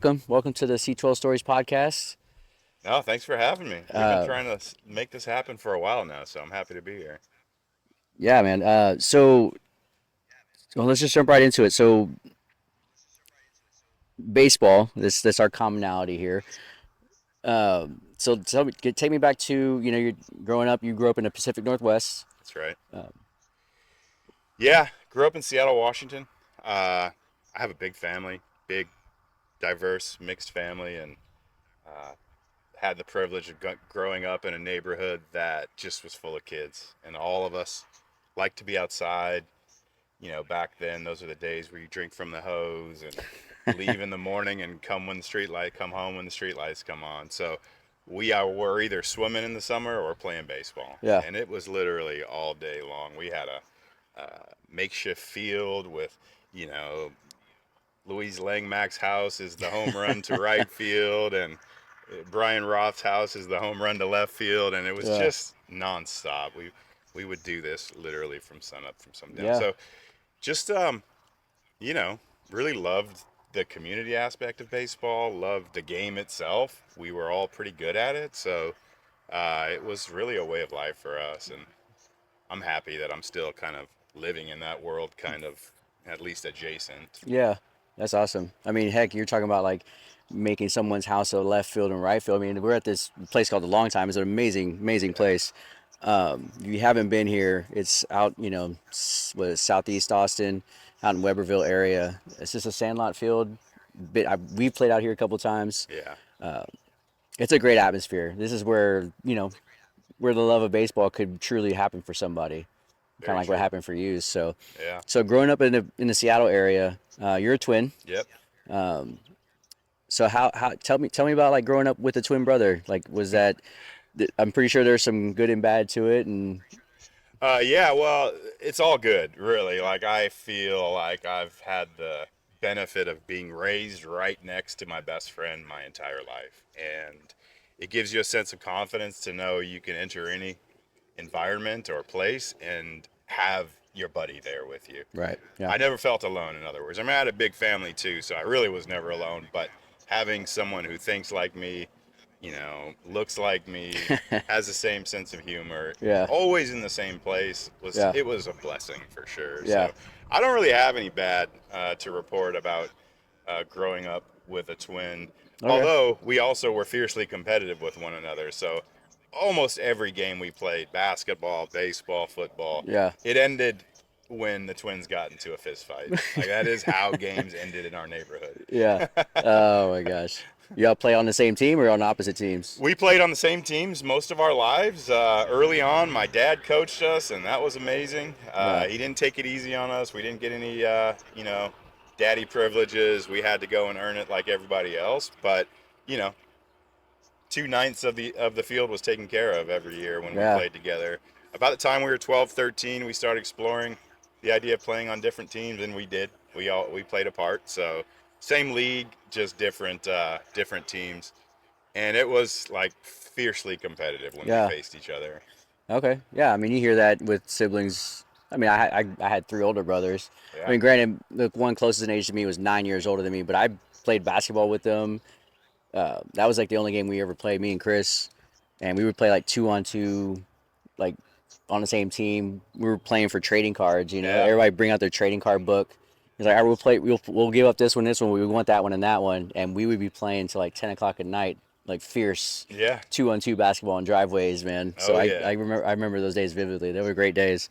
Welcome to the C12 Stories podcast. No, thanks for having me. We've been Uh, trying to make this happen for a while now, so I'm happy to be here. yeah, man. Let's just jump right into it. So, baseball. That's our commonality here. Take me back to you're growing up. You grew up in the Pacific Northwest. That's right. Uh, Yeah, grew up in Seattle, Washington. I have a big family, big, diverse, mixed family, and uh, had the privilege of growing up in a neighborhood that just was full of kids, and all of us liked to be outside. Back then, those are the days where you drink from the hose and leave in the morning and come home when the street lights come on. So were either swimming in the summer or playing baseball, yeah, and it was literally all day long. We had a makeshift field with, you know, Louise Langmack's house is the home run to right field, and Brian Roth's house is the home run to left field, and it was yeah, just nonstop. We would do this literally from sun up from sundown. yeah. So just you know, really loved the community aspect of baseball, loved the game itself. We were all pretty good at it, so it was really a way of life for us. And I'm happy that I'm still kind of living in that world, kind of at least adjacent. Yeah, that's awesome. I mean, heck, you're talking about like making someone's house a left field and right field. I mean, we're at this place called the Long Time. It's an amazing, amazing Yeah. place. If you haven't been here, it's out, southeast Austin, out in Weberville area. It's just a sandlot field. We've played out here a couple times. Yeah. It's a great atmosphere. This is where, where the love of baseball could truly happen for somebody, kind of Very like what true. happened for you. So, Yeah. so growing up in the Seattle area, you're a twin. Yep. So how tell me about like growing up with a twin brother. Like was that I'm pretty sure there's some good and bad to it and Yeah, well, it's all good, really. Like, I feel like I've had the benefit of being raised right next to my best friend my entire life. And it gives you a sense of confidence to know you can enter any environment or place and have your buddy there with you. right. Yeah. I never felt alone, in other words. I mean, I had a big family too, so I really was never alone. But having someone who thinks like me, looks like me, has the same sense of humor, Yeah. always in the same place Yeah. was a blessing for sure. Yeah. So I don't really have any bad to report about growing up with a twin. Okay. Although we also were fiercely competitive with one another, so almost every game we played, basketball, baseball, football, Yeah. it ended when the twins got into a fist fight. Like, that is how games ended in our neighborhood. Yeah. Oh my gosh. Y'all play on the same team or on opposite teams? We played on the same teams most of our lives. Early on, my dad coached us, and that was amazing. Yeah. He didn't take it easy on us. We didn't get any, daddy privileges. We had to go and earn it like everybody else. But, you know, two-ninths of the field was taken care of every year when we Yeah. played together. About the time we were 12, 13, we started exploring the idea of playing on different teams, and we did. We played a part. So same league, just different teams, and it was like fiercely competitive when we Yeah. faced each other. Okay. Yeah. I mean, you hear that with siblings. I mean, I had three older brothers. I Yeah, mean, granted, the one closest in age to me was 9 years older than me, but I played basketball with them. That was like the only game we ever played, me and Chris, and we would play like 2-on-2, like on the same team. We were playing for trading cards. yeah, Everybody bring out their trading card book. It's like, all right, we'll give up this one. We want that one and that one, and we would be playing till like 10 o'clock at night, like fierce yeah. 2-on-2 basketball in driveways, man. So Oh I, yeah. I remember I remember those days vividly. They were great days.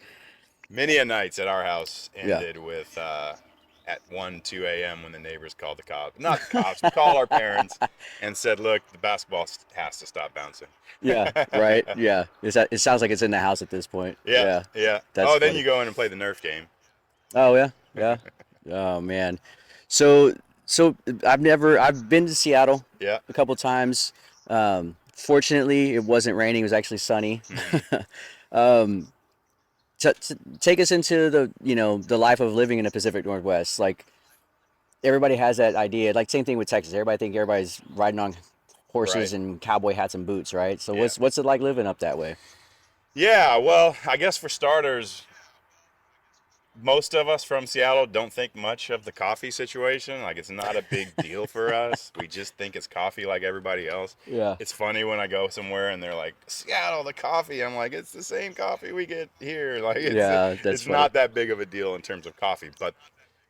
Many a nights at our house Yeah. ended with at 1, 2 a.m. when the neighbors called the cops. Not the cops, but called our parents and said, "Look, the basketball has to stop bouncing." Yeah. Right. Yeah. It sounds like it's in the house at this point. Yeah, Yeah. yeah. That's Oh, then funny. you go in and play the Nerf game. Oh yeah. Yeah. Oh man. So so I've been to Seattle Yeah. a couple times. Fortunately, it wasn't raining. It was actually sunny. Hmm. um, take us into the life of living in the Pacific Northwest. Like everybody has that idea. Like same thing with Texas. Everybody's riding on horses Right. and cowboy hats and boots, right? So Yeah. what's it like living up that way? Yeah. Well, I guess for starters, most of us from Seattle don't think much of the coffee situation. Like, it's not a big deal for us. We just think it's coffee like everybody else. Yeah. It's funny when I go somewhere and they're like, Seattle, the coffee. I'm like, it's the same coffee we get here. Like, Yeah, that's it's funny. not that big of a deal in terms of coffee. But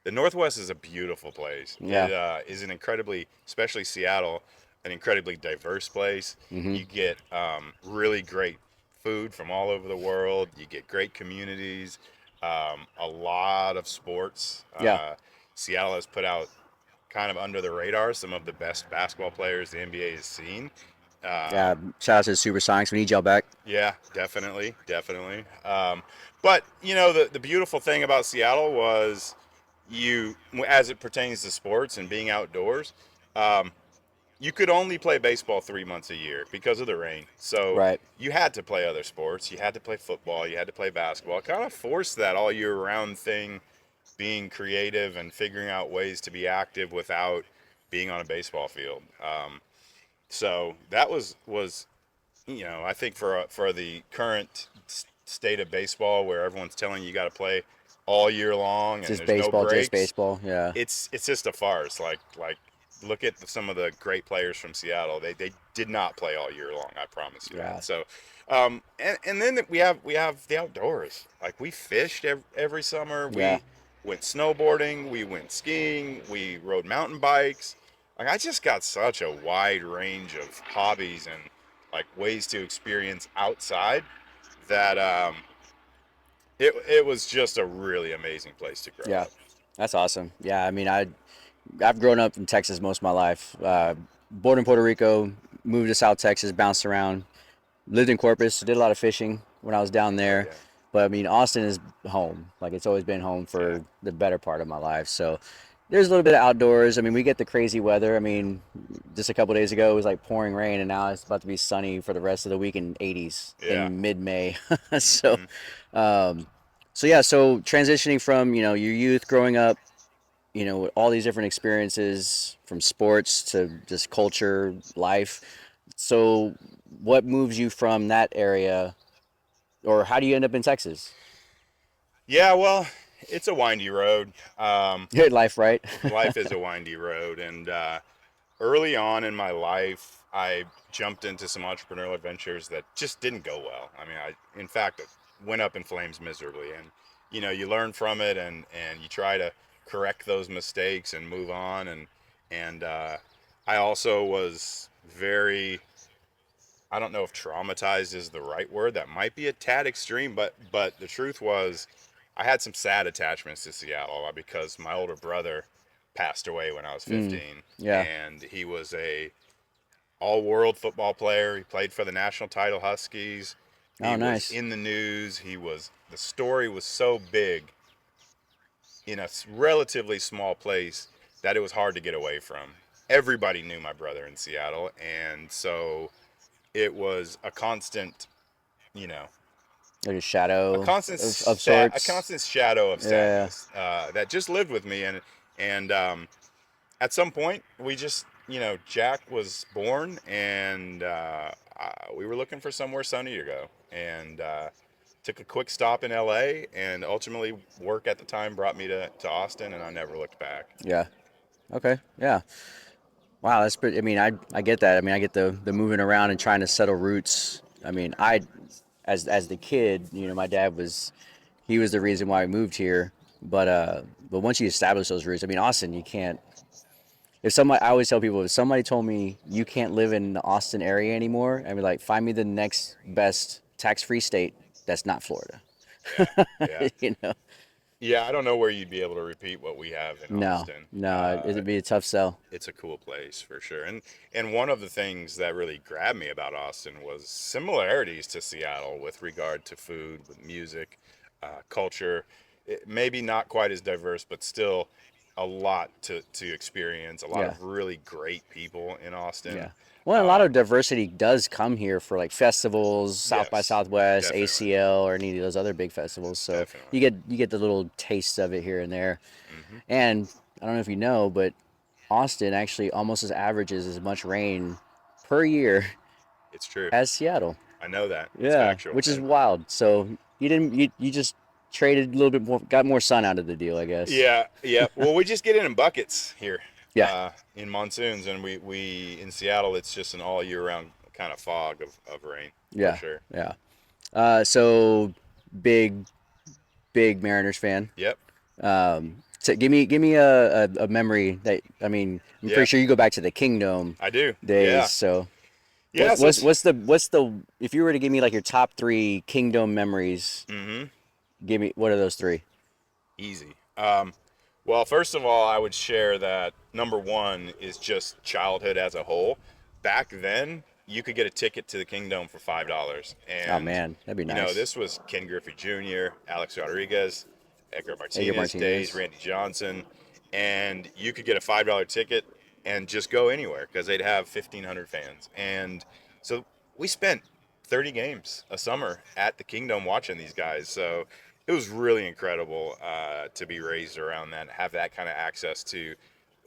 the Northwest is a beautiful place. Yeah. It is an incredibly, especially Seattle, an incredibly diverse place. Hmm. You get really great food from all over the world. You get great communities, a lot of sports. Yeah. Seattle has put out kind of under the radar some of the best basketball players the NBA has seen. Yeah. Um, Shout out to the Supersonics. We need y'all back. yeah, definitely, definitely. But you know, the beautiful thing about Seattle was you, as it pertains to sports and being outdoors, um, you could only play baseball 3 months a year because of the rain. So Right. you had to play other sports. You had to play football. You had to play basketball. It kind of forced that all year round thing, being creative and figuring out ways to be active without being on a baseball field. So that was I think for the current state of baseball, where everyone's telling you got to play all year long and Just there's no baseball, just breaks, baseball. Yeah. it's just a farce. Like look at some of the great players from Seattle. They did not play all year long. I promise you Yeah. that. So, and then we have the outdoors. Like, we fished every summer. Yeah. We went snowboarding. We went skiing. We rode mountain bikes. Like, I just got such a wide range of hobbies and like ways to experience outside that it was just a really amazing place to grow Yeah. up. That's awesome. Yeah. I mean, I've grown up in Texas most of my life. Born in Puerto Rico, moved to South Texas, bounced around, lived in Corpus, did a lot of fishing when I was down Oh there. yeah, But I mean, Austin is home. Like, it's always been home yeah, for the better part of my life. So there's a little bit of outdoors. I mean, we get the crazy weather. I mean, just a couple days ago it was like pouring rain, and now it's about to be sunny for the rest of the week in 80s yeah. in mid-May. so, Hmm. um, so yeah. So transitioning from your youth growing up, all these different experiences from sports to just culture, life. So, what moves you from that area, or how do you end up in Texas? Yeah, well, it's a windy road. Good life, right? Life is a windy road, and early on in my life, I jumped into some entrepreneurial ventures that just didn't go well. I mean, in fact, went up in flames miserably, and you learn from it, and you try to correct those mistakes and move on, and I also was very, I don't know if traumatized is the right word. That might be a tad extreme, but the truth was, I had some sad attachments to Seattle because my older brother passed away when I was Mm, 15, yeah. and he was a all-world football player. He played for the national title Huskies. Oh, He was nice. in the news. The story was so big in a relatively small place that it was hard to get away from. Everybody knew my brother in Seattle, and so it was a constant, you know, Like a shadow of a sorts. constant shadow of Yeah, sadness that just lived with me, and at some point we just, Jack was born, and we were looking for somewhere sunny to go, and took a quick stop in LA, and ultimately work at the time brought me to Austin, and I never looked back. yeah. Okay, yeah. Wow, that's pretty. I mean, I get that. I mean, I get the moving around and trying to settle roots. I mean, as the kid, my dad was he was the reason why I moved here. But once you establish those roots, I mean, Austin, you can't. If somebody, I always tell people, if somebody told me you can't live in the Austin area anymore, I'd be like, find me the next best tax-free state that's not Florida. Yeah, yeah. you know? Yeah, I don't know where you'd be able to repeat what we have in No, Austin. no, it'd be a tough sell. It's a cool place for sure. And one of the things that really grabbed me about Austin was similarities to Seattle with regard to food, with music, culture. Maybe not quite as diverse, but still a lot to experience. A lot Yeah. of really great people in Austin. Yeah. Well, a lot of Um, diversity does come here for like festivals, South by yes, Southwest, definitely, ACL, or any of those other big festivals. So definitely. you get the little tastes of it here and there. Hmm. And I don't know if you know, but Austin actually almost averages as much rain per year It's true. as Seattle. I know that. It's Yeah, factual. which is And wild. So you didn't you just traded a little bit more, got more sun out of the deal, I guess. Yeah, yeah. Well, we just get in buckets here Yeah, in monsoons, and we in Seattle, it's just an all year round kind of fog of rain for yeah, sure. yeah. So big, big Mariners fan. Yep. So give me a memory that I mean I'm pretty Yeah, sure you go back to the Kingdom I do. days. Yeah. So Yeah. So it's. what's the if you were to give me like your top three Kingdom memories, Mm-hmm. give me what are those three? Easy. Well, first of all, I would share that number one is just childhood as a whole. Back then, you could get a ticket to the Kingdom for $5, Oh and man, that'd be nice. this was Ken Griffey Jr., Alex Rodriguez, Edgar Edgar Martinez days, Martinez. Randy Johnson, and you could get a $5 ticket and just go anywhere because they'd have 1,500 fans. And so we spent 30 games a summer at the Kingdom watching these guys. So it was really incredible to be raised around that, have that kind of access to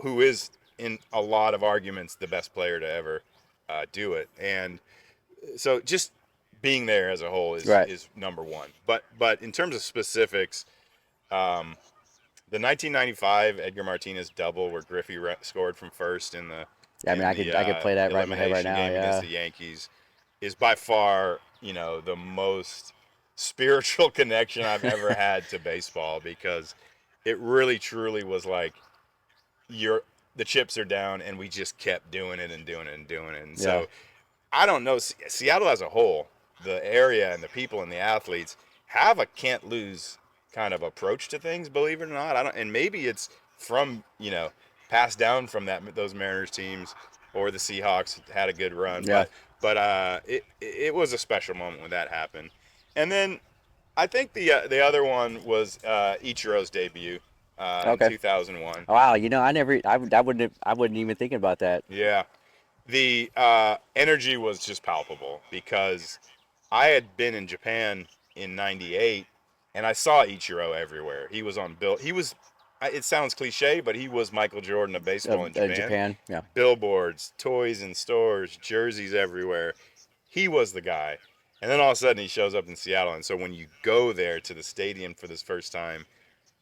who is, in a lot of arguments, the best player to ever do it. And so just being there as a whole Right. is number one. But in terms of specifics, the 1995 Edgar Martinez double where Griffey scored from first Yeah, I mean in the I could play that right in my head right elimination now. game against Yeah. the Yankees is by far, the most spiritual connection I've ever had to baseball, because it really truly was like you're the chips are down and we just kept doing it and doing it and doing it. And Yeah. so I don't know, Seattle as a whole, the area and the people and the athletes have a can't lose kind of approach to things, believe it or not. I don't, and maybe it's from, passed down from those Mariners teams, or the Seahawks had a good run, Yeah. but it was a special moment when that happened. And then I think the other one was Ichiro's debut in Okay. 2001. Wow. I wouldn't even think about that. Yeah, the energy was just palpable because I had been in Japan in '98 and I saw Ichiro everywhere. He was on bill. He was. It sounds cliche, but he was Michael Jordan of baseball in Japan. Japan. Yeah. Billboards, toys in stores, jerseys everywhere. He was the guy. And then all of a sudden he shows up in Seattle. And so when you go there to the stadium for this first time,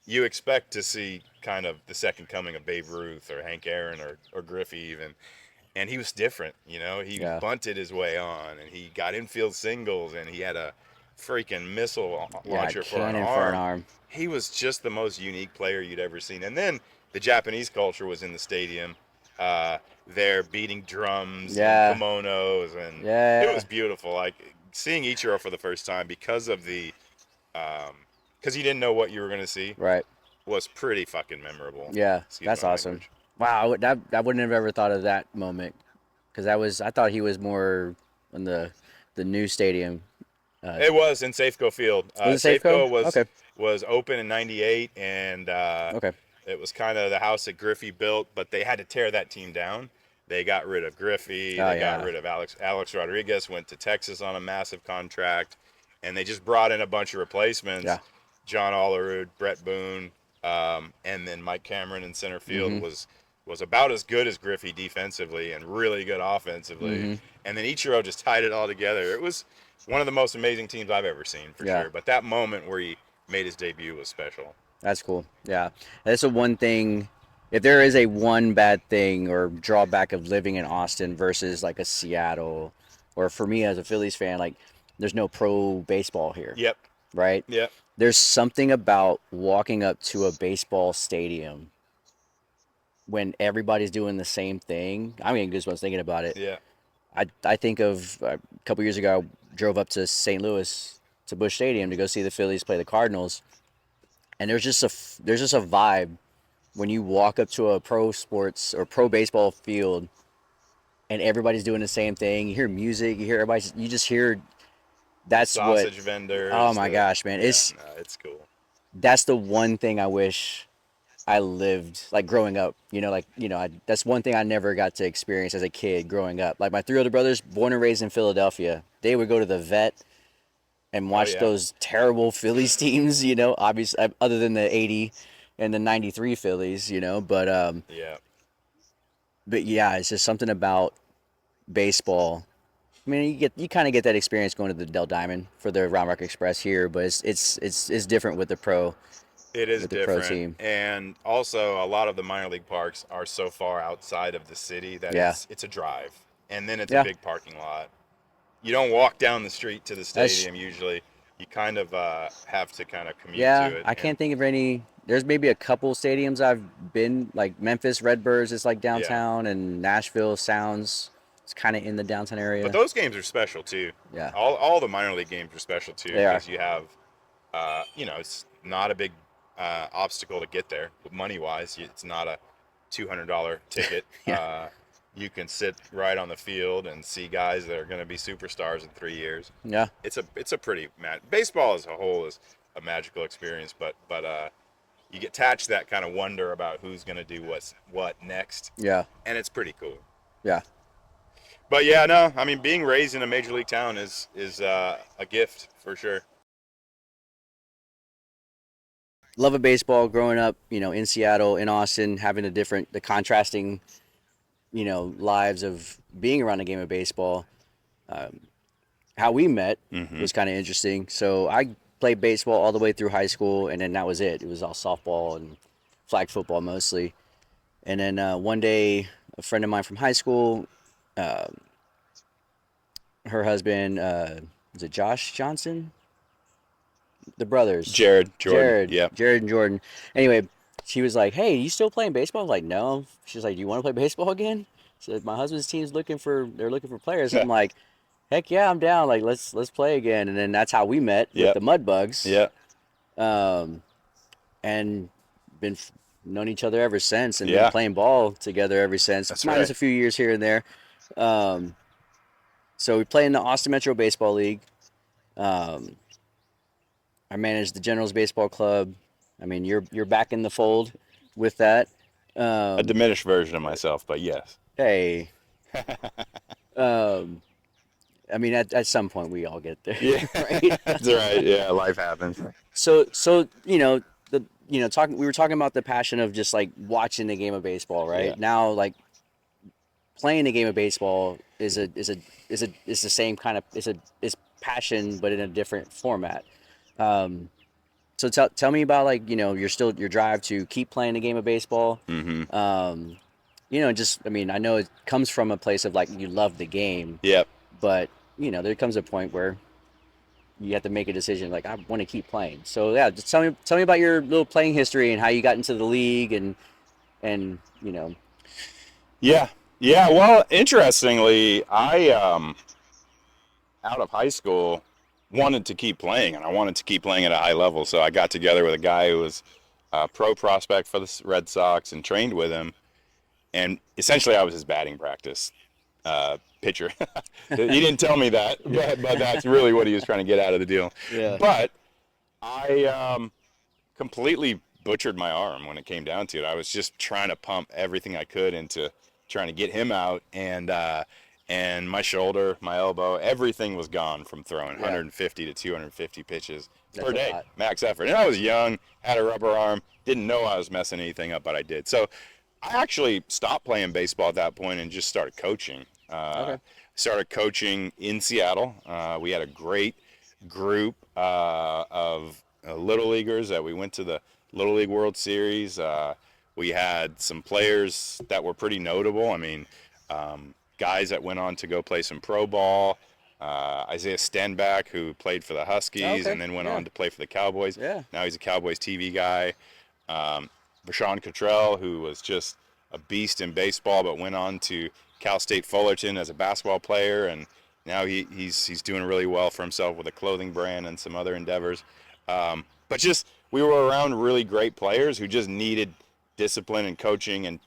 you expect to see kind of the second coming of Babe Ruth or Hank Aaron or Griffey even. And he was different, He Yeah. bunted his way on, and he got infield singles, and he had a freaking missile Yeah. launcher for an Cannon for an arm. arm. He was just the most unique player you'd ever seen. And then the Japanese culture was in the stadium, there beating drums in Yeah. kimonos, and it Yeah. was beautiful. Like seeing Ichiro for the first time because of because you didn't know what you were going to see, Right. was pretty fucking memorable. Yeah. Excuse That's my awesome. language. Wow. I wouldn't have ever thought of that moment because I thought he was more in the new stadium. It was in Safeco Field. Was it Safeco? Safeco was Okay. was open in '98, and Okay. it was kind of the house that Griffey built. But they had to tear that team down. They got rid of Griffey. Oh They got yeah. rid of Alex Rodriguez. Went to Texas on a massive contract, and they just brought in a bunch of replacements. Yeah. John Olerud, Brett Boone, and then Mike Cameron in center field Mhm. was about as good as Griffey defensively and really good offensively. Mhm. And then Ichiro just tied it all together. It was one of the most amazing teams I've ever seen, for Yeah. sure. But that moment where he made his debut was special. That's cool. Yeah. That's the one thing. If there is a one bad thing or drawback of living in Austin versus like a Seattle, or for me as a Phillies fan, like there's no pro baseball here, Yep. right? Yep. There's something about walking up to a baseball stadium when everybody's doing the same thing. I'm getting goosebumps thinking about it. Yeah. I think of a couple years ago, I drove up to St. Louis to Busch Stadium to go see the Phillies play the Cardinals, and there's just a vibe when you walk up to a pro sports or pro baseball field and everybody's doing the same thing. You hear music, you hear everybody, you just hear The that's what. sausage Oh vendors. my The gosh, man! Yeah. No, it's cool. That's the one thing I wish I lived like growing up. That's one thing I never got to experience as a kid growing up. Like my three older brothers, born and raised in Philadelphia, they would go to the vet and Oh watch yeah. those terrible Phillies teams. Obviously other than the '80 and the '93 Phillies. Yeah. But yeah, it's just something about baseball I mean, you kind of get that experience going to the Del Diamond for the Round Rock Express here, but it's different It is with the pro different, team. and also a lot of the minor league parks are so far outside of the city that Yeah, it's a drive, and then it's a yeah. big parking lot. You don't walk down the street to the That's stadium usually. You kind of have to kind of commute to yeah. it, I and can't think of any. There's maybe a couple stadiums I've been, like Memphis Redbirds is like yeah. downtown, and Nashville Sounds. It's kind of in the downtown But area. those games are special too. Yeah, All the minor league games are special too they are. because you have it's not a big obstacle to get there money wise. It's not a $200 ticket. Yeah, You can sit right on the field and see guys that are going to be superstars in 3 years. yeah, It's a pretty baseball as a whole is a magical experience, but you get attached to that kind of wonder about who's going to do what next, yeah, and it's pretty cool. yeah. But yeah, no, I mean being raised in a major league town is a gift for sure. Love of baseball. Growing up, in Seattle, in Austin, having the contrasting, lives of being around a game of baseball. Um, how we met Mm-hmm. was kind of interesting. So I played baseball all the way through high school, and then that was it. It was all softball and flag football mostly. And then one day, a friend of mine from high school, uh, her husband, was it Josh Johnson? The brothers, Jordan, yep. Jared and Jordan. Anyway, she was like, "Hey, you still playing baseball?" I was like, "No." She's like, "Do you want to play baseball again?" She said, "My husband's team's they're looking for players." I'm like, "Heck yeah, I'm down. Like, let's play again." And then that's how we met with Yep. the Mudbugs, Yep. um, and been known each other ever since, and been Yeah. playing ball together ever since. That's Minus right. a few years here and there. Um, so we play in the Austin Metro Baseball League. Um, I manage the Generals Baseball Club. I mean, you're back in the fold with that. A Um, diminished version of myself, but yes. hey, um, I mean, at some point we all get there, Yeah. right? That's right. Yeah, life happens. So we were talking about the passion of just like watching the game of baseball, Yeah. right? Now, like playing the game of baseball is the same kind of is passion, but in a different format. Um, So tell me about like your drive to keep playing the game of baseball. Mm-hmm. Just I mean I know it comes from a place of like you love the game, Yep. but there comes a point where you have to make a decision like I want to keep playing. So yeah, just tell me about your little playing history and how you got into the league and Yeah. Yeah. Well, interestingly, I out of high school wanted to keep playing, and I wanted to keep playing at a high level. So I got together with a guy who was a pro prospect for the Red Sox and trained with him. And essentially, I was his batting practice pitcher. He didn't tell me that, but that's really what he was trying to get out of the deal. yeah But I completely butchered my arm when it came down to it. I was just trying to pump everything I could into trying to get him out, and my shoulder, my elbow, everything was gone from throwing yeah 150 to 250 pitches that's per a day, lot. max effort. And I was young, had a rubber arm, didn't know I was messing anything up, but I did. So I actually stopped playing baseball at that point and just started coaching. Okay. Started coaching in Seattle. We had a great group of little leaguers that we went to the Little League World Series. We had some players that were pretty notable. I mean, guys that went on to go play some pro ball. Isaiah Stenback, who played for the Huskies Okay. and then went Yeah. on to play for the Cowboys. Yeah. Now he's a Cowboys TV guy. Rashawn Cottrell, who was just a beast in baseball, but went on to Cal State Fullerton as a basketball player, and now he's doing really well for himself with a clothing brand and some other endeavors. But just we were around really great players who just needed discipline and coaching and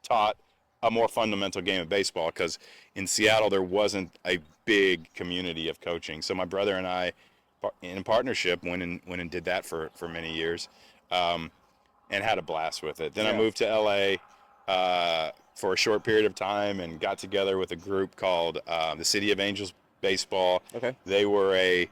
taught a more fundamental game of baseball because in Seattle there wasn't a big community of coaching. So my brother and I, in partnership, went and did that for many years, and had a blast with it. Then I Yeah. moved to LA for a short period of time and got together with a group called the City of Angels Baseball. Okay. They were a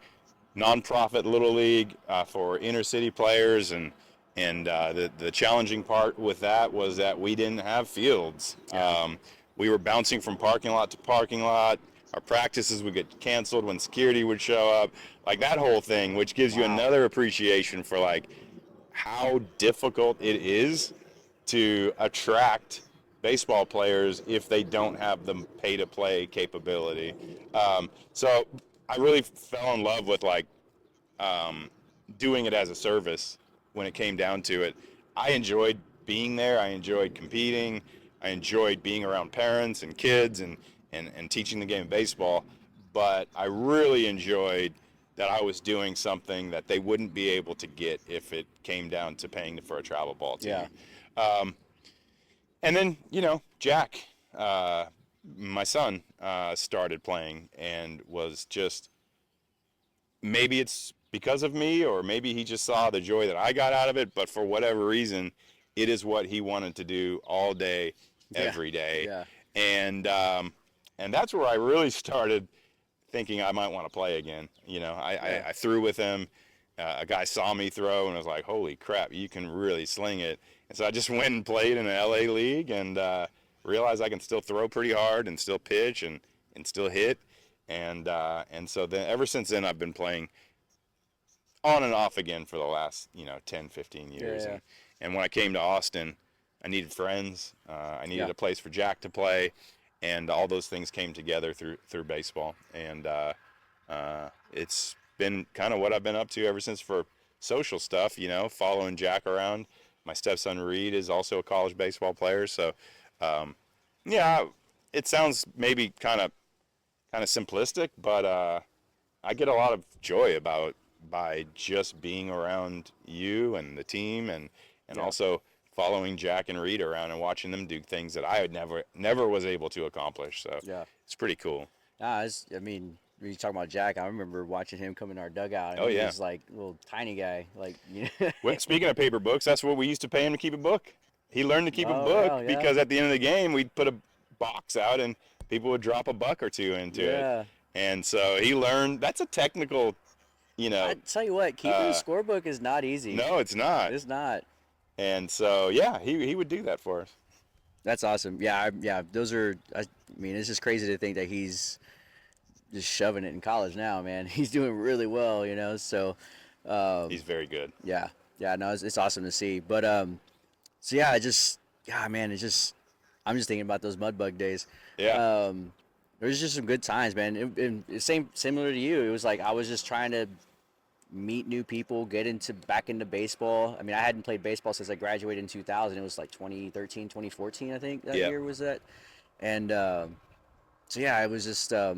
nonprofit little league for inner city players, and the challenging part with that was that we didn't have fields. Yeah. We were bouncing from parking lot to parking lot. Our practices would get canceled when security would show up, like that whole thing, which gives you Wow. another appreciation for like how difficult it is to attract baseball players if they don't have the pay-to-play capability. So I really fell in love with like doing it as a service when it came down to it. I enjoyed being there. I enjoyed competing. I enjoyed being around parents and kids and teaching the game of baseball. But I really enjoyed that I was doing something that they wouldn't be able to get if it came down to paying for a travel ball Yeah. team. And then, Jack, my son, started playing and was just, maybe it's because of me, or maybe he just saw the joy that I got out of it, but for whatever reason, it is what he wanted to do all day, Yeah. every day. Yeah. And that's where I really started thinking I might want to play again. Yeah. I threw with him. A guy saw me throw and was like, "Holy crap, you can really sling it!" And so I just went and played in an LA league and realized I can still throw pretty hard and still pitch and still hit. And so then ever since then I've been playing on and off again for the last 10, 15 years. Yeah. And when I came to Austin, I needed friends. I needed Yeah. a place for Jack to play, and all those things came together through baseball. And it's been kind of what I've been up to ever since for social stuff. Following Jack around. My stepson Reed is also a college baseball player, so yeah, it sounds maybe kind of simplistic, but I get a lot of joy about by just being around you and the team, and Yeah. also following Jack and Reed around and watching them do things that I had never was able to accomplish. So Yeah. it's pretty cool. I mean, when you talk about Jack, I remember watching him come in our dugout, and Oh he yeah. was like a little tiny guy, like Well, speaking of paper books, that's what we used to pay him to keep a book. He learned to keep a Oh, book yeah, yeah, because at the end of the game we'd put a box out and people would drop a buck or two into it, yeah. and so he learned. That's a technical, you I know. tell you what, keeping a Uh, scorebook is not easy. no, it's not. It's not. And so yeah, he would do that for us. That's awesome. Yeah, yeah. Those are. I mean, it's just crazy to think that he's just shoving it in college now, man. He's doing really well, So, He's very good. yeah, yeah. No, it's awesome to see. But so yeah, yeah, man. I'm just thinking about those Mudbug days. Yeah. There's just some good times, man. Similar to you. It was like I was just trying to meet new people, get back into baseball. I mean, I hadn't played baseball since I graduated in 2000. It was like 2013, 2014, I think that Yeah. year was that. And so yeah, it was just the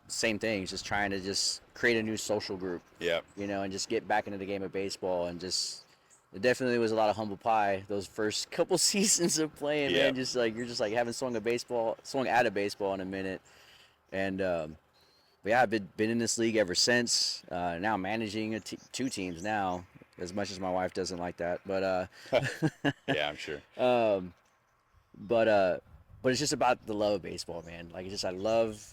same thing, just trying to just create a new social group, Yeah. and just get back into the game of baseball and just. It definitely was a lot of humble pie those first couple seasons of playing, Yeah. man. Just like you're just like haven't swung at a baseball in a minute, and but yeah, I've been in this league ever since. Now managing two teams now, as much as my wife doesn't like that, Yeah, I'm sure. um, but uh, but it's just about the love of baseball, man. Like it's just I love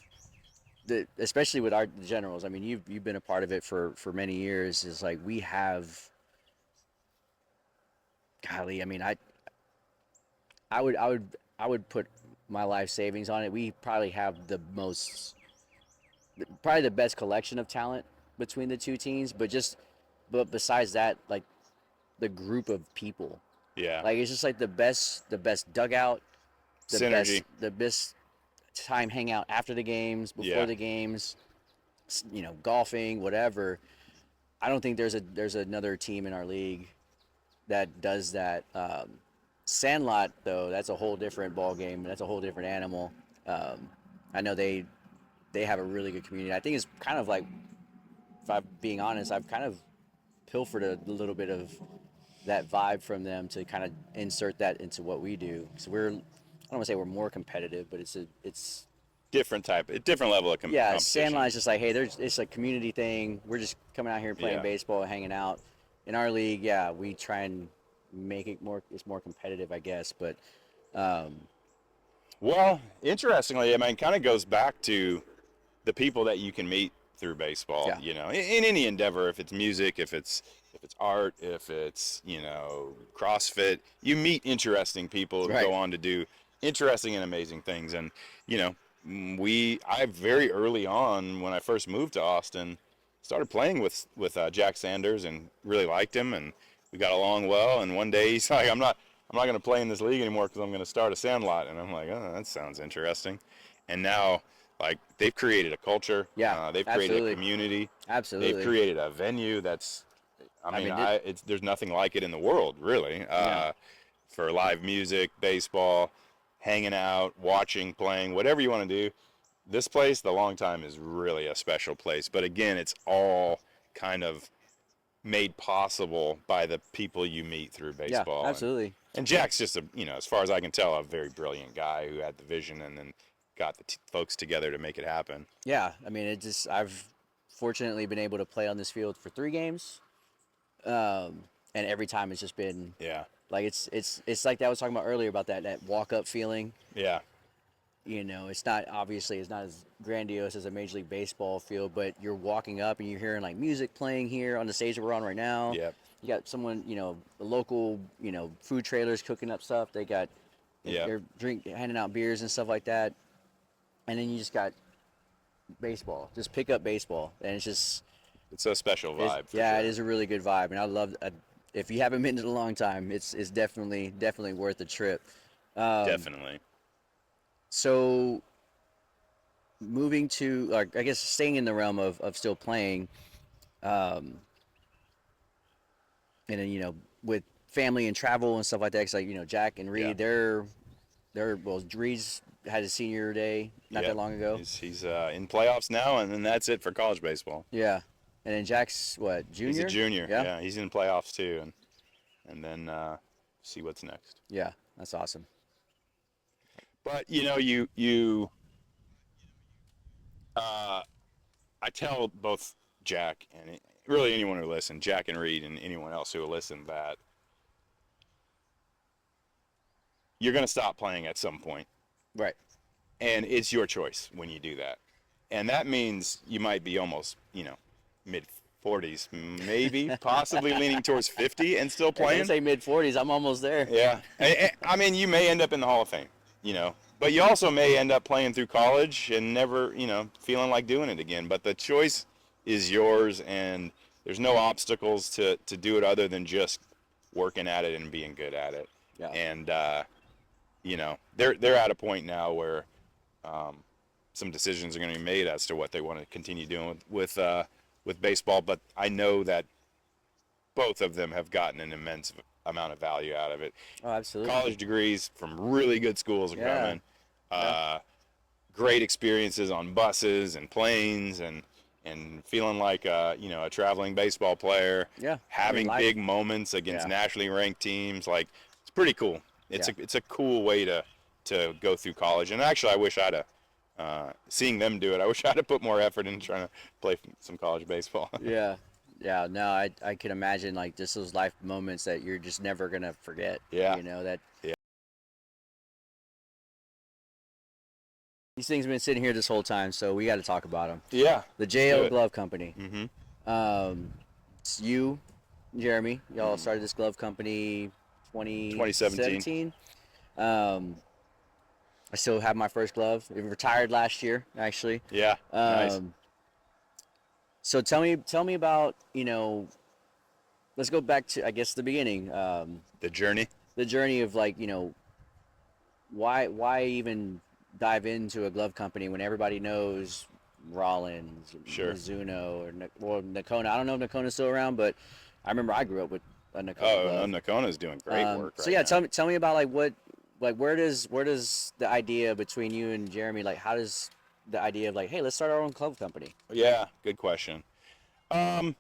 especially with our generals. I mean, you've been a part of it for many years. It's like we have, golly, I mean, I would put my life savings on it. We probably have probably the best collection of talent between the two teams, but besides that, like the group of people, Yeah. like it's just like the best dugout, Synergy. the best time hangout after the games, before Yeah. the games, golfing, whatever. I don't think there's another team in our league that does that. Sandlot though, that's a whole different ball game. That's a whole different animal. Um, I know they have a really good community. I think it's kind of like, if I'm being honest, I've kind of pilfered a little bit of that vibe from them to kind of insert that into what we do. So I don't want to say we're more competitive, but it's Different level of yeah. competition. Sandlot is just like, hey, it's a community thing. We're just coming out here and playing Yeah. baseball, hanging out. In our league, yeah, we try and make it more. It's more competitive, I guess. But um, Well, interestingly, I mean, it kind of goes back to the people that you can meet through baseball. yeah, In any endeavor, if it's music, if it's art, if it's CrossFit, you meet interesting people who right. go on to do interesting and amazing things. And you know, I very early on when I first moved to Austin, started playing with Jack Sanders and really liked him, and we got along well. And one day he's like, I'm not going to play in this league anymore because I'm going to start a sandlot. And I'm like, oh, that sounds interesting. And now, like, they've created a culture, Yeah, they've created a absolutely, community, they've absolutely. created a venue that's, I mean, there's nothing like it in the world, really. no, For live music, baseball, hanging out, watching, playing, whatever you want to do. This place, the Long Time, is really a special place. But again, it's all kind of made possible by the people you meet through yeah, baseball. absolutely. And Jack's just a, as far as I can tell, a very brilliant guy who had the vision and then got the folks together to make it happen. Yeah, I mean, I've fortunately been able to play on this field for 3 games, and every time it's just been Yeah. like it's like that I was talking about earlier about that walk up feeling. Yeah. It's not obviously it's not as grandiose as a Major League Baseball field, but you're walking up and you're hearing like music playing here on the stage that we're on right now. Yep. You got someone, the local, food trailers cooking up stuff. They got Yep. they're handing out beers and stuff like that, and then you just got baseball, just pick up baseball, and It's a special vibe. For yeah, sure. it is a really good vibe, and I love. If you haven't been to the Long Time, it's definitely worth the trip. Definitely. So moving to, like, I guess staying in the realm of still playing, um, and then with family and travel and stuff like that. Cause like Jack and Yeah. Reed, well, Reed's had his senior day not that Yep. long ago. He's in playoffs now, and then that's it for college baseball. Yeah, and then Jack's what, He's a junior? junior. Yeah, Yeah, he's in playoffs too, and then see what's next. yeah, that's awesome. But uh, I tell both Jack and really anyone who listens, Jack and Reed and anyone else who will listen, that you're going to stop playing at some point, Right. and it's your choice when you do that. And that means you might be almost, mid 40s, maybe, possibly leaning towards 50 and still They playing. say mid 40s. I'm almost there. Yeah. I mean, you may end up in the Hall of Fame, but you also may end up playing through college and never, feeling like doing it again. But the choice is yours, and there's no obstacles to do it other than just working at it and being good at it. Yeah. And, they're at a point now where some decisions are going to be made as to what they want to continue doing with baseball. But I know that both of them have gotten an immense amount of value out of it. Oh, absolutely. College degrees from really good schools are Yeah. coming. Great experiences on buses and planes and feeling like a traveling baseball player. Yeah. Having life. big moments against Yeah. nationally ranked teams, like it's pretty cool. It's Yeah. a cool way to go through college. And actually, I wish I'd have seeing them do it. I wish I'd have put more effort in trying to play some college baseball. Yeah. Yeah. No, I can imagine like just those life moments that you're just never gonna forget. Yeah. That Yeah. these things have been sitting here this whole time, so we got to talk about them. Yeah. The do JL it. Glove Company. Mm-hmm. It's you, Jeremy. Y'all started this glove company 2017. I still have my first glove. It retired last year, actually. Yeah. Nice. So tell me about, let's go back to, I guess, the beginning. The journey. The journey of, like, why even dive into a glove company when everybody knows Rollins, Sure. Mizuno, or Nakona. I don't know if Nakona's still around, but I remember I grew up with a Nakona Oh, glove. no, Nakona's doing great work. So right yeah, now. tell me about where does the idea between you and Jeremy, like, how does the idea of, like, hey, let's start our own glove company? Yeah, good question. I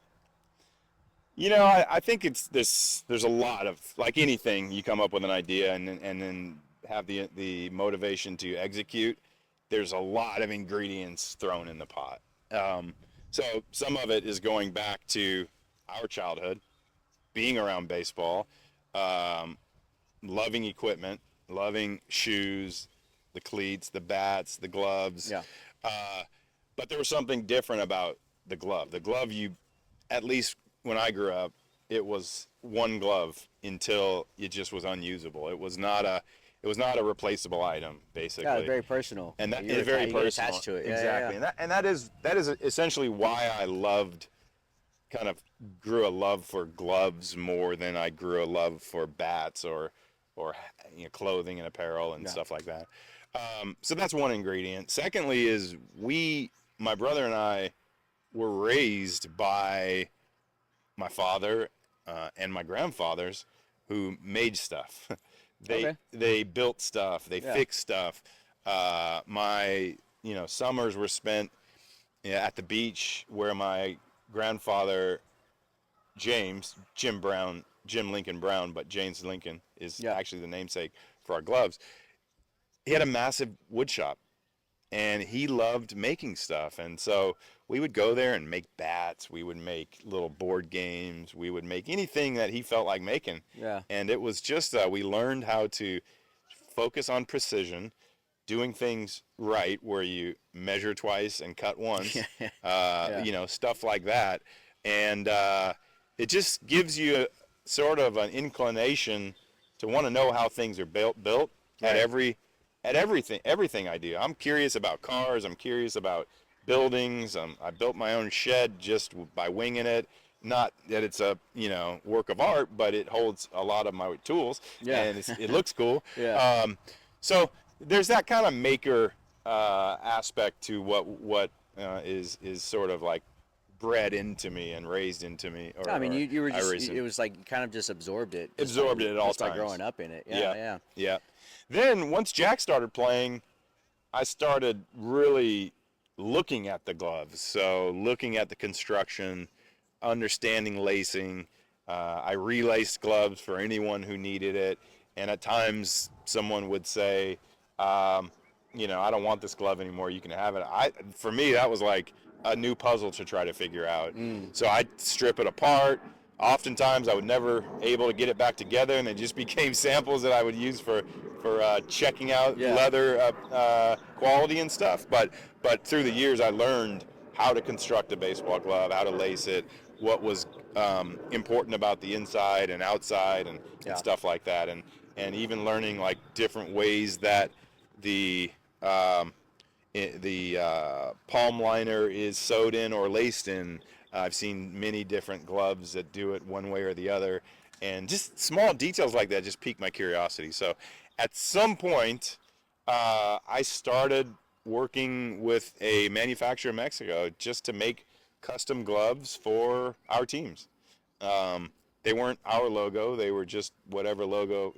think there's a lot of, like anything, you come up with an idea and then have the motivation to execute. There's a lot of ingredients thrown in the pot. So some of it is going back to our childhood, being around baseball, loving equipment, loving shoes, the cleats, the bats, the gloves. Yeah. But there was something different about the glove. The glove, at least when I grew up, it was one glove until it just was unusable. It was not It was not a replaceable item, Yeah, it's basically. very personal. And Like that is very you get personal. attached to it. Yeah, yeah, Exactly. yeah. And that is essentially why I loved kind of grew a love for gloves more than I grew a love for bats or clothing and apparel and Yeah. stuff like that. So that's one ingredient. Secondly, is my brother and I, were raised by my father and my grandfathers who made stuff. they Okay. they built stuff. They Yeah. fixed stuff. My summers were spent at the beach where my grandfather Jim Lincoln Brown, but James Lincoln is Yeah. actually the namesake for our gloves. He had a massive wood shop, and he loved making stuff. And so we would go there and make bats. We would make little board games. We would make anything that he felt like making. Yeah. And it was just we learned how to focus on precision, doing things right, where you measure twice and cut once, Yeah. stuff like that. And it just gives you sort of an inclination to want to know how things are built at Right. everything I do. I'm curious about cars. I'm curious about buildings. I built my own shed just by winging it. Not that it's a work of art, but it holds a lot of my tools Yeah. and it looks cool. Yeah. So there's that kind of maker aspect to what is sort of like bred into me and raised into me, I mean, or you were I just raised it was like you kind of just absorbed it absorbed it at all just by times. growing up in it. Yeah, Yeah, yeah. yeah. Then once Jack started playing, I started really looking at the gloves. So looking at the construction, understanding lacing. I relaced gloves for anyone who needed it. And at times someone would say, I don't want this glove anymore. You can have it. For me, that was like a new puzzle to try to figure out. So I'd strip it apart. Oftentimes, I would never able to get it back together, and they just became samples that I would use for checking out Yeah. leather quality and stuff. But through the years, I learned how to construct a baseball glove, how to lace it, what was important about the inside and outside, and Yeah. stuff like that, and even learning like different ways that the um, palm liner is sewed in or laced in. I've seen many different gloves that do it one way or the other, and just small details like that just pique my curiosity. So at some point, I started working with a manufacturer in Mexico just to make custom gloves for our teams. They weren't our logo; they were just whatever logo.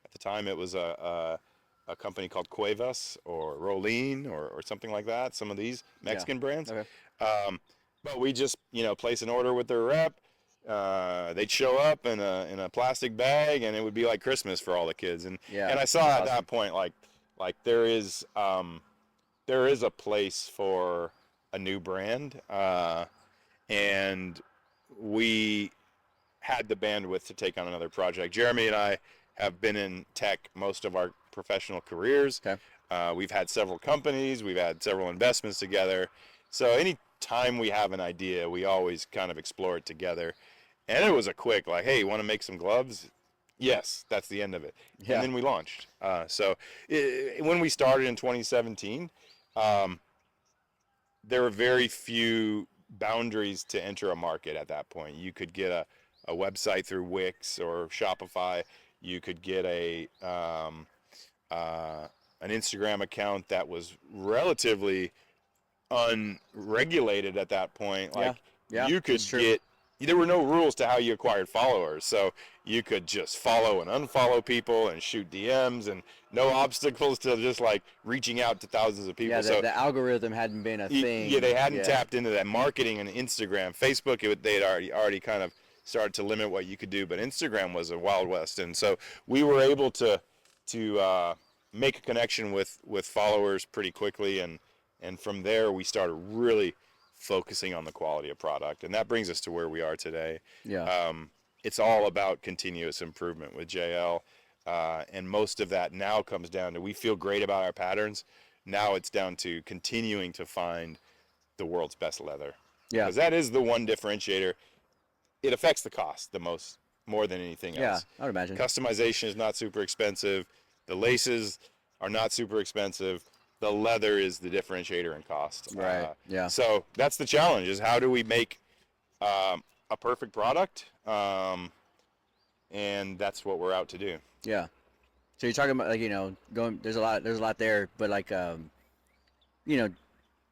At the time, it was a company called Cuevas or Rolin or something like that. Some of these Yeah. Mexican brands. Okay. But we just place an order with their rep. They'd show up in a plastic bag, and it would be like Christmas for all the kids. And Yeah. and I saw at Awesome. that point like there is a place for a new brand, and we had the bandwidth to take on another project. Jeremy and I have been in tech most of our professional careers. Okay. We've had several companies, we've had several investments together. So any time we have an idea, we always kind of explore it together. And it was a quick, like, hey, you want to make some gloves? Yes, that's the end of it. Yeah. And then we launched. When we started in 2017, there were very few boundaries to enter a market at that point. You could get a website through Wix or Shopify. You could get an Instagram account that was relatively unregulated at that point. Like Yeah. you could That's true. get, there were no rules to how you acquired followers, so you could just follow and unfollow people and shoot DMs, and no obstacles to just like reaching out to thousands of people. Yeah. So The algorithm hadn't been a thing. yeah, they hadn't Yeah. tapped into that marketing and Instagram. Facebook, they had already kind of started to limit what you could do, but Instagram was a wild west, and so we were able to make a connection with followers pretty quickly, and from there we started really focusing on the quality of product, and that brings us to where we are today. Yeah. It's all about continuous improvement with JL, and most of that now comes down to, we feel great about our patterns. Now it's down to continuing to find the world's best leather, Yeah. because that is the one differentiator. It affects the cost the most, more than anything Yeah. else. I would imagine. Customization is not super expensive. The laces are not super expensive. The leather is the differentiator in cost. Right. Yeah. So that's the challenge: is how do we make a perfect product? And that's what we're out to do. Yeah. So you're talking about like going. There's a lot there, but like you know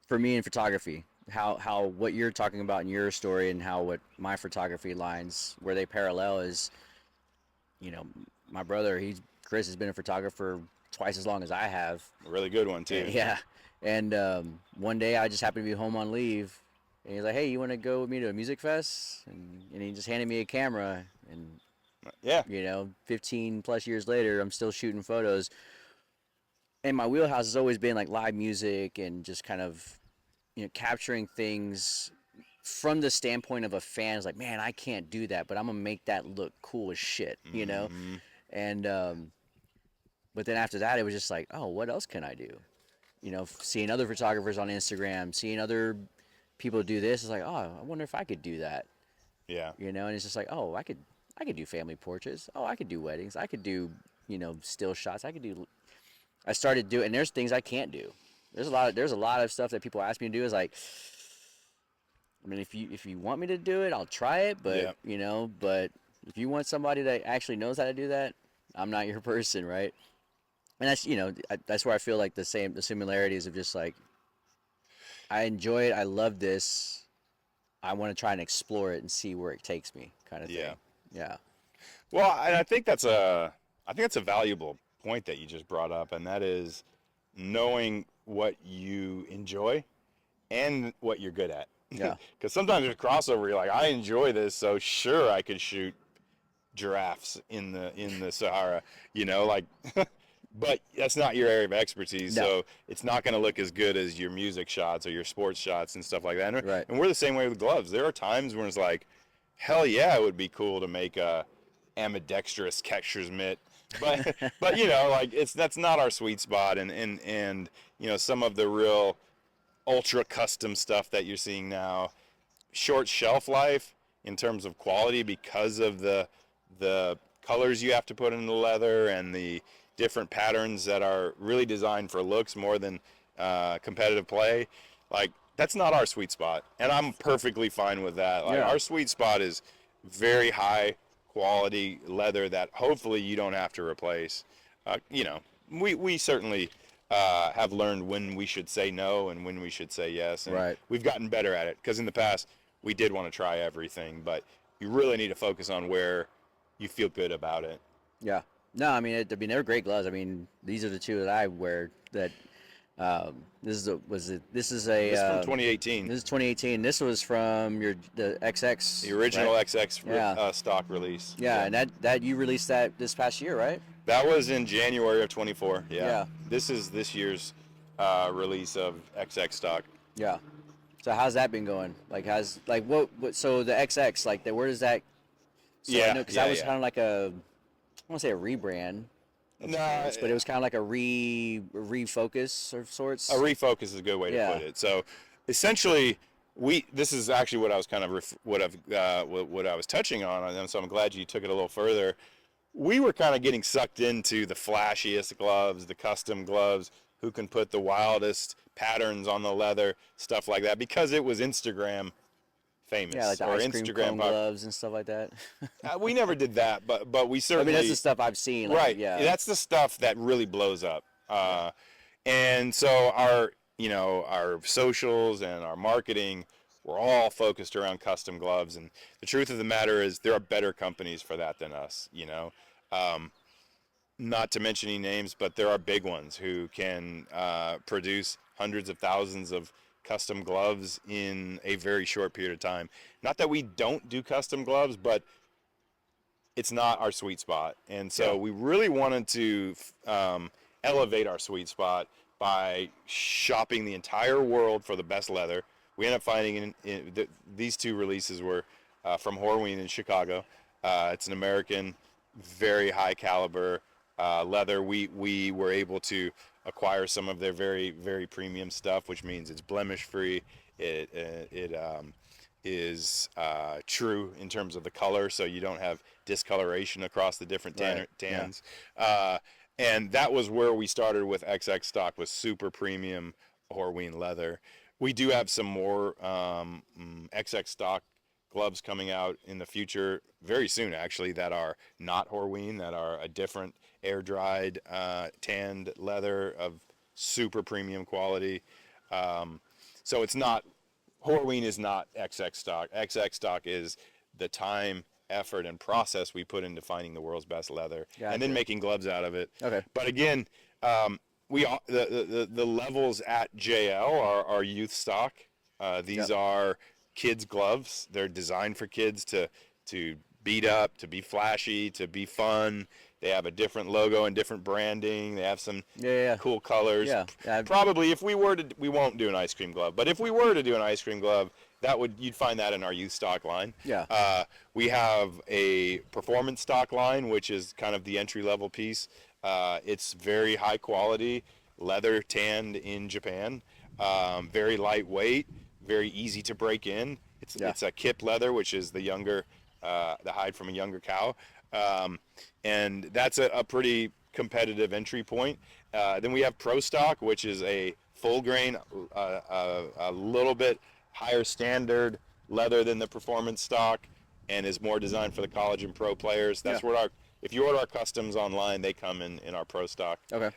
for me in photography, how what you're talking about in your story and how what my photography lines where they parallel is, you know, my brother, Chris has been a photographer twice as long as I have. A really good one And, too. yeah, and one day I just happened to be home on leave, and he's like, "Hey, you want to go with me to a music fest?" And he just handed me a camera, and Yeah, 15 plus years later, I'm still shooting photos. And my wheelhouse has always been like live music and just kind of capturing things from the standpoint of a fan. Is like, man, I can't do that, but I'm gonna make that look cool as shit. mm-hmm. And but then after that, it was just like, oh, what else can I do? Seeing other photographers on Instagram, seeing other people do this, is like, oh, I wonder if I could do that. Yeah, And it's just like, oh, I could do family portraits. Oh, I could do weddings. I could do still shots. I started doing, and there's things I can't do. There's a lot of stuff that people ask me to do. Is like, I mean, if you want me to do it, I'll try it. But yeah, but if you want somebody that actually knows how to do that, I'm not your person, right? And that's where I feel like the similarities of just like, I enjoy it, I love this, I want to try and explore it and see where it takes me, kind of yeah. thing. Yeah, Well, and I think that's a valuable point that you just brought up, and that is knowing what you enjoy and what you're good at. yeah, Because sometimes there's crossover. You're like, I enjoy this, so sure I could shoot giraffes in the Sahara. Like, but that's not your area of expertise, no, so it's not going to look as good as your music shots or your sports shots and stuff like that. right, And we're the same way with gloves. There are times when it's like, hell yeah, it would be cool to make a ambidextrous catcher's mitt. But like that's not our sweet spot, and some of the real ultra custom stuff that you're seeing now, short shelf life in terms of quality because of the colors you have to put in the leather and the different patterns that are really designed for looks more than competitive play. Like, that's not our sweet spot, and I'm perfectly fine with that. Like, yeah, our sweet spot is very high quality leather that hopefully you don't have to replace. Uh, you know, we certainly have learned when we should say no and when we should say yes, and right, we've gotten better at it, because in the past we did want to try everything, but you really need to focus on where you feel good about it. yeah. No, they're great gloves. I mean, these are the two that I wear. That this is a This is from 2018, this is 2018. This was from the the XX, original right? XX Yeah, stock release. yeah, Yeah, and that you released that this past year, right? that was in January of 24. Yeah, Yeah, this is this year's release of XX stock. yeah. So how's that been going? Like, what? So the XX, like, where does that? So I Yeah, know because that yeah, was yeah. kind of like I want to say a rebrand of Nah, sorts, but it was kind of like a refocus of a sorts. refocus is a good way to Yeah, put it. So essentially, this is actually what I was kind of what I was touching on, and so I'm glad you took it a little further. We were kind of getting sucked into the flashiest gloves, the custom gloves, who can put the wildest patterns on the leather, stuff like that, because it was Instagram yeah, like famous the or ice cream Instagram cone pop. gloves and stuff like that. We never did that, but we I mean, that's the certainly. stuff I've seen. Like, Right. yeah, That's the stuff that really blows up. yeah, And so our socials and our marketing were all focused around custom gloves. And the truth of the matter is, there are better companies for that than us. Um, Not to mention any names, but there are big ones who can produce hundreds of thousands of custom gloves in a very short period of time. Not that we don't do custom gloves, but it's not our sweet spot. And yeah, so we really wanted to elevate our sweet spot by shopping the entire world for the best leather. We ended up finding these two releases were from Horween in Chicago. It's an American, very high caliber leather. We were able to acquire some of their very, very premium stuff, which means it's blemish free. It is true in terms of the color, so you don't have discoloration across the different right, yeah, tans. Uh, and that was where we started with XX stock, with super premium Horween leather. We do have some more XX stock gloves coming out in the future, very soon actually, that are not Horween, that are a different air dried tanned leather of super premium quality. So it's not, Horween is not XX stock. XX stock is the time, effort, and process we put into finding the world's best leather and then Gotcha. making gloves out of it. Okay. But again, we the levels at JL are youth stock. These Yep. are kids gloves. They're designed for kids to beat up, to be flashy, to be fun. They have a different logo and different branding. They have some Yeah. cool colors. Yeah. Yeah. Probably if we were to, we won't do an ice cream glove, but if we were to do an ice cream glove, that would, you'd find that in our youth stock line. Yeah. We have a performance stock line, which is kind of the entry level piece. It's very high quality leather tanned in Japan, very lightweight, very easy to break in. Yeah. It's a kip leather, which is the hide from a younger cow, and that's a pretty competitive entry point. Then we have Pro Stock, which is a full grain, a little bit higher standard leather than the performance stock, and is more designed for the college and pro players. Yeah. That's what our, if you order our customs online, they come in our Pro Stock. Okay.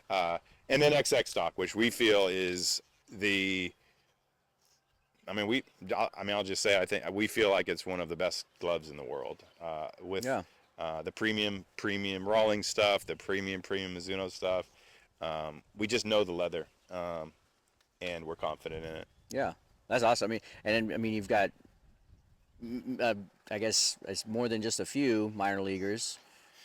And then XX Stock, which we feel is the, I'll just say, I think we feel like it's one of the best gloves in the world. With Yeah. the premium Rawlings stuff, the premium Mizuno stuff. We just know the leather, and we're confident in it. Yeah. That's awesome. I mean, and then, I mean, you've got, I guess it's more than just a few minor leaguers.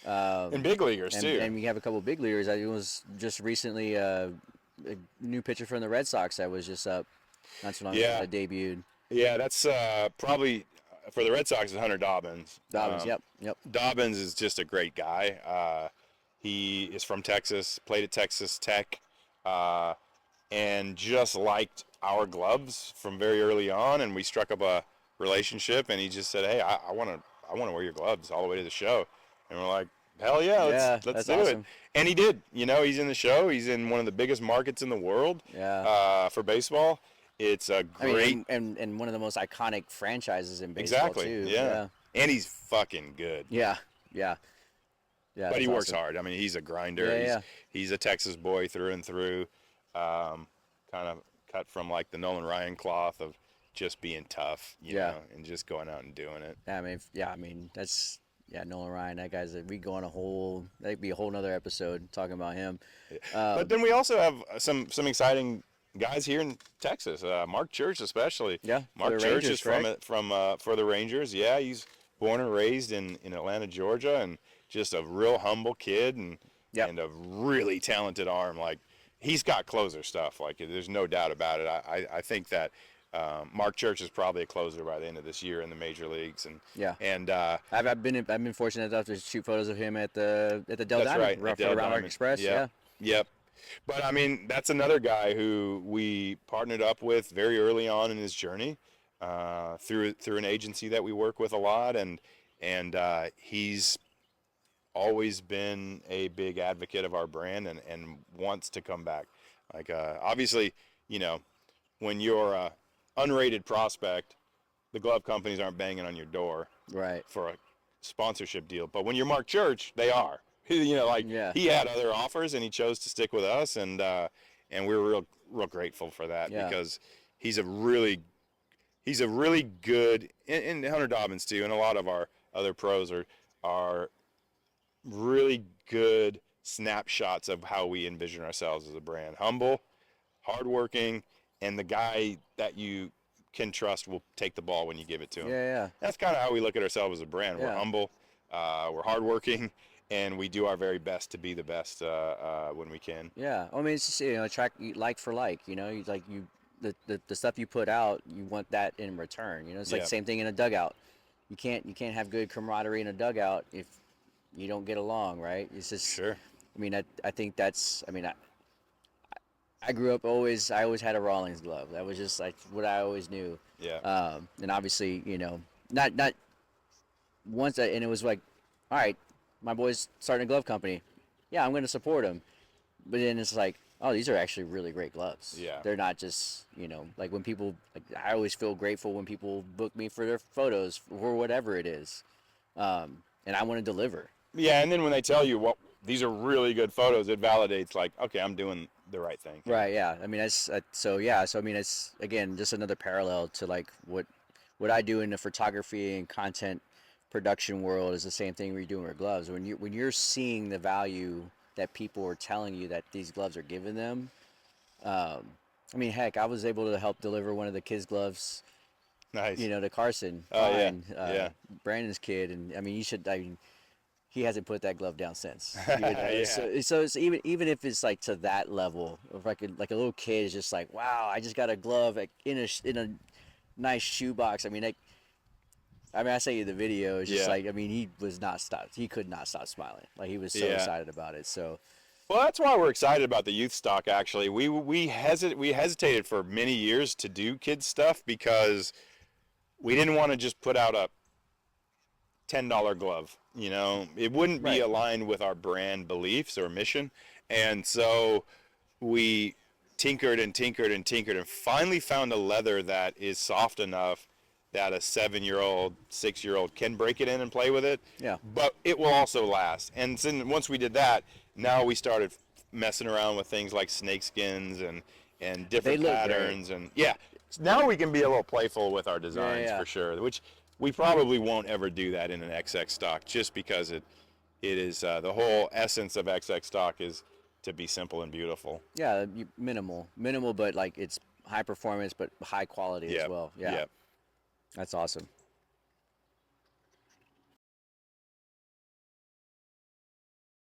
And big leaguers too. And we have a couple big leaguers. I was just recently a new pitcher from the Red Sox that was just up not too long ago Yeah. that debuted. Yeah, that's probably for the Red Sox is Hunter Dobbins. Dobbins. Yep. Yep. Dobbins is just a great guy. He is from Texas, played at Texas Tech, and just liked our gloves from very early on. And we struck up a relationship. And he just said, "Hey, I want to wear your gloves all the way to the show." And we're like, "Hell yeah, Yeah, let's that's do it." awesome. And he did. You know, he's in the show. He's in one of the biggest markets in the world for baseball. It's a I mean, great, and one of the most iconic franchises in baseball exactly, too. yeah. And he's fucking good. Yeah. Yeah. Yeah. But he that's works awesome. hard. I mean, he's a grinder. Yeah, yeah. He's a Texas boy through and through. Kind of cut from like the Nolan Ryan cloth of just being tough, you Yeah. know, and just going out and doing it. Yeah, I mean, I mean that's Nolan Ryan. That guy's we go on a whole. That'd be a whole nother episode talking about him. But then we also have some exciting guys here in Texas. Mark Church, especially. Yeah, for Mark the Church Rangers, is correct? from for the Rangers. Yeah, he's born and raised in Atlanta, Georgia, and just a real humble kid and Yep. and a really talented arm. Like he's got closer stuff. Like there's no doubt about it. I think that. Mark Church is probably a closer by the end of this year in the major leagues, Yeah. and I've been fortunate enough to shoot photos of him at the Del that's Diamond right, for at the Del Round Rock Diamond. Express. Yeah. Yep. But I mean, that's another guy who we partnered up with very early on in his journey, through an agency that we work with a lot, and he's always been a big advocate of our brand and wants to come back. Like obviously, you know, when you're a unrated prospect, the glove companies aren't banging on your door Right. for a sponsorship deal. But when you're Mark Church, they are. You know, like Yeah. he had other offers and he chose to stick with us, and we're real grateful for that, Yeah. because he's a really good, and Hunter Dobbins too, and a lot of our other pros are really good snapshots of how we envision ourselves as a brand. Humble, hardworking, and the guy that you can trust will take the ball when you give it to him. Yeah. That's kind of how we look at ourselves as a brand. We're Yeah. humble, we're hardworking, and we do our very best to be the best when we can. Yeah. I mean, it's just track like for like. The stuff you put out, you want that in return. It's like Yeah. the same thing in a dugout. You can't have good camaraderie in a dugout if you don't get along, right? It's just. Sure. I mean, I think that's. I mean, I grew up I always had a Rawlings glove. That was just like what I always knew. Yeah. And obviously, not once, and it was like, all right, my boy's starting a glove company. yeah, I'm going to support them. But then it's like, oh, these are actually really great gloves. Yeah. They're not just, like when people, like, I always feel grateful when people book me for their photos or whatever it is. And I want to deliver. Yeah, and then when they tell you, well, these are really good photos, it validates like, okay, I'm doing the right thing here. Right. Yeah. I mean, that's so. Yeah. So I mean, it's again just another parallel to like what I do in the photography and content production world is the same thing we're doing with gloves. When you're seeing the value that people are telling you that these gloves are giving them. I mean, heck, I was able to help deliver one of the kids' gloves, Nice. to Carson Oh yeah, Klein, yeah, Brandon's kid, and I mean, you should. I mean, he hasn't put that glove down since. yeah, So it's even if it's like to that level of like a little kid is just like, wow, I just got a glove like, in a nice shoebox. I say the video is just yeah, like, I mean, he was not stopped. He could not stop smiling. Like he was so yeah. excited about it. So Well, that's why we're excited about the youth stock. Actually, we hesitated for many years to do kids stuff because we didn't want to just put out a $10 glove. You know, it wouldn't be right, aligned with our brand beliefs or mission, and so we tinkered and tinkered and tinkered and finally found a leather that is soft enough that a 7-year-old, 6-year-old can break it in and play with it, yeah, but it will also last. And then once we did that, now we started messing around with things like snake skins and they different look great. patterns. And yeah, now we can be a little playful with our Yeah, designs yeah, for sure, which we probably won't ever do that in an XX stock just because it is the whole essence of XX stock is to be simple and beautiful. yeah. Minimal, but like it's high performance, but high quality as Yep. well. Yeah, Yep. that's awesome.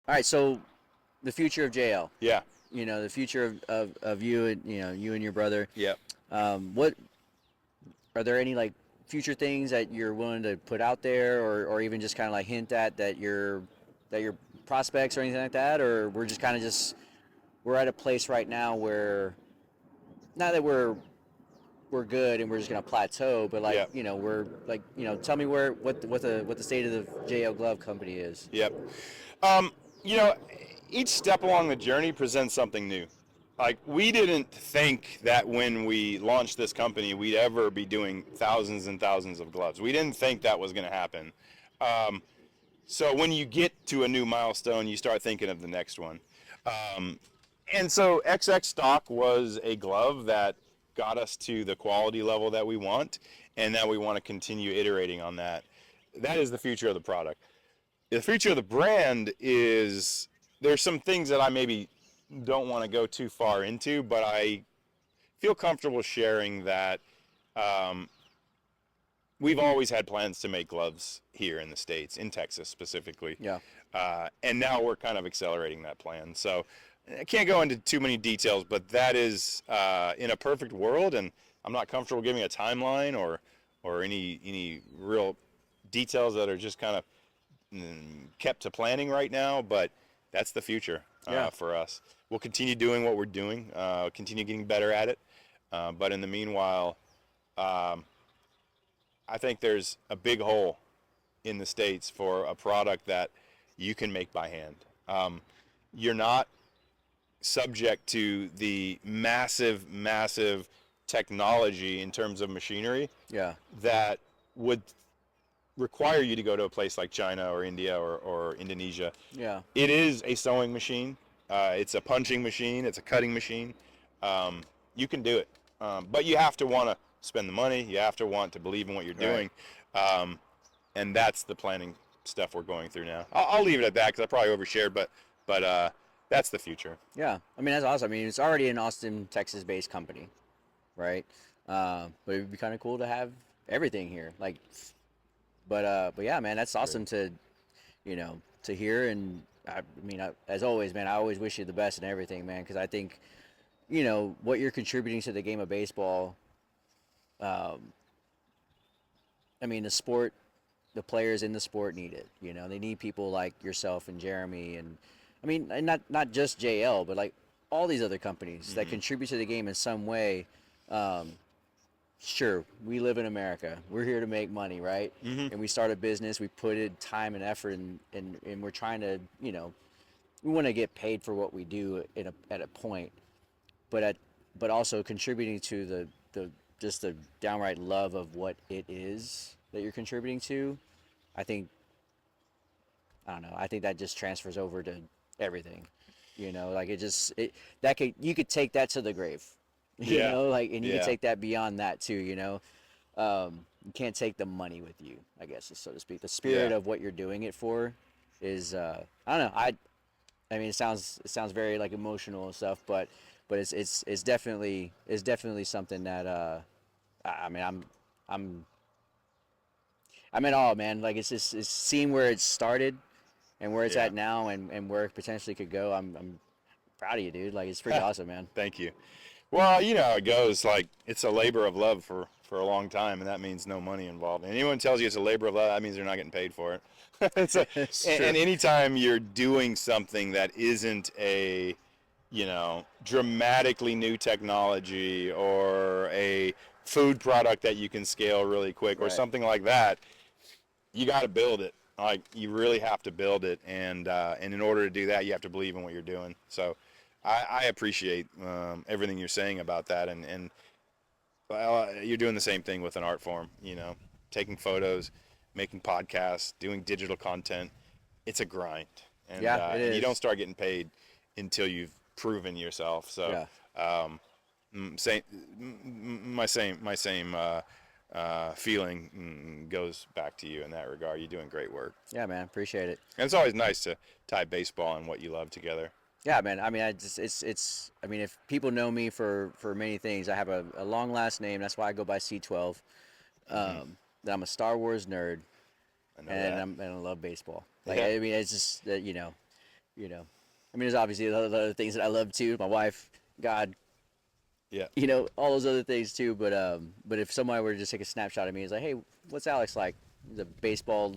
All right, so the future of JL. Yeah. The future of you and you and your brother. Yep. What are there any like future things that you're willing to put out there, or even just kind of like hint at that your prospects or anything like that, or we're just kind of just we're at a place right now where not that we're good and we're just gonna plateau, but like Yep. we're like tell me what the state of the JL Glove Company is. Yep. Um, you know, each step along the journey presents something new. Like we didn't think that when we launched this company, we'd ever be doing thousands and thousands of gloves. We didn't think that was going to happen. So when you get to a new milestone, you start thinking of the next one. And so XX Stock was a glove that got us to the quality level that we want, and that we want to continue iterating on that. That is the future of the product. The future of the brand is there's some things that I maybe don't want to go too far into, but I feel comfortable sharing that we've always had plans to make gloves here in the States, in Texas specifically. Yeah. And now we're kind of accelerating that plan. So I can't go into too many details, but that is in a perfect world, and I'm not comfortable giving a timeline or any real details that are just kind of kept to planning right now, but that's the future Yeah. for us. We'll continue doing what we're doing, continue getting better at it, but in the meanwhile, I think there's a big hole in the States for a product that you can make by hand. You're not subject to the massive, massive technology in terms of machinery Yeah. that would require you to go to a place like China or India or Indonesia. Yeah. It is a sewing machine. It's a punching machine. It's a cutting machine. You can do it, but you have to want to spend the money. You have to want to believe in what you're Right. doing, and that's the planning stuff we're going through now. I'll leave it at that because I probably overshared, but that's the future. Yeah. I mean, that's awesome. I mean, it's already an Austin, Texas-based company, right? But it'd be kind of cool to have everything here. Like, but yeah, man, that's awesome Great. to hear. And I mean, as always, man, I always wish you the best in everything, man, because I think, what you're contributing to the game of baseball. I mean, the players in the sport need it. They need people like yourself and Jeremy, and I mean, and not just JL, but like all these other companies that contribute to the game in some way. Sure, we live in America. We're here to make money, right? And we start a business. We put in time and effort, and we're trying to we want to get paid for what we do at a point, but but also contributing to the just the downright love of what it is that you're contributing to. I think I don't know. I think that just transfers over to everything. Like it that could you could take that to the grave. Yeah. Like and you could Yeah. take that beyond that too. You can't take the money with you, I guess, so to speak. The spirit Yeah. of what you're doing it for is I don't know. I mean, it sounds very like emotional and stuff, but it's definitely something that I mean I'm I'm in awe, man. Like it's seeing where it started and where it's Yeah. at now and where it potentially could go. I'm proud of you, dude. Like it's pretty awesome, man. Thank you. Well, you know how it goes. Like it's a labor of love for a long time, and that means no money involved. And anyone tells you it's a labor of love, that means they're not getting paid for it. It's And true. anytime you're doing something that isn't a, dramatically new technology or a food product that you can scale really quick or Right. something like that, you got to build it. Like you really have to build it, and in order to do that, you have to believe in what you're doing. So, I appreciate everything you're saying about that, and well, you're doing the same thing with an art form. Taking photos, making podcasts, doing digital content. It's a grind, and Yeah, it and you don't is. start getting paid until you've proven yourself. So, Yeah. same, my same feeling goes back to you in that regard. You're doing great work, Yeah, man. Appreciate it. and it's always nice to tie baseball and what you love together. Yeah, man. I mean, I just it's. I mean, if people know me for many things, I have a long last name. That's why I go by C12. Hmm. That I'm a Star Wars nerd, I know and that. I love baseball. Like Yeah, I mean, it's just that you know. I mean, there's obviously other things that I love too. My wife, God, yeah, all those other things too. But if somebody were to just take a snapshot of me, it's like, hey, what's Alex like? He's a baseball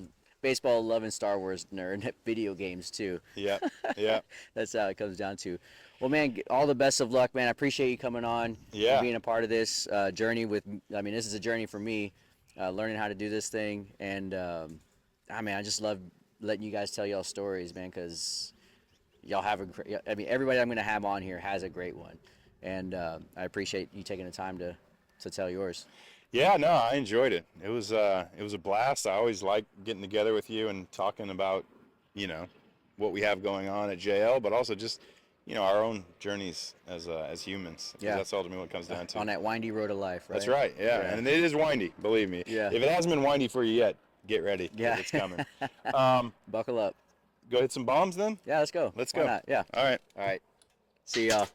loving Star Wars nerd, video games too. yeah, yeah, That's how it comes down to. Well, man, all the best of luck, man. I appreciate you coming on and yeah. being a part of this journey with. I mean, this is a journey for me, learning how to do this thing, and I mean, I just love letting you guys tell y'all stories, man, because y'all have a great. I mean, everybody I'm gonna have on here has a great one, and I appreciate you taking the time to tell yours. Yeah, no, I enjoyed it. It was a blast. I always like getting together with you and talking about, you know, what we have going on at JL, but also just, our own journeys as humans, because Yeah, that's ultimately what it comes down to. on that windy road of life, That's right? right. Yeah, Yeah, and it is windy. Believe me. yeah, If it hasn't been windy for you yet, get ready because yeah. it's coming. Um, Buckle up. Go hit some bombs then. Yeah, let's go. Let's Why go. not? Yeah. All right. All right. See y'all.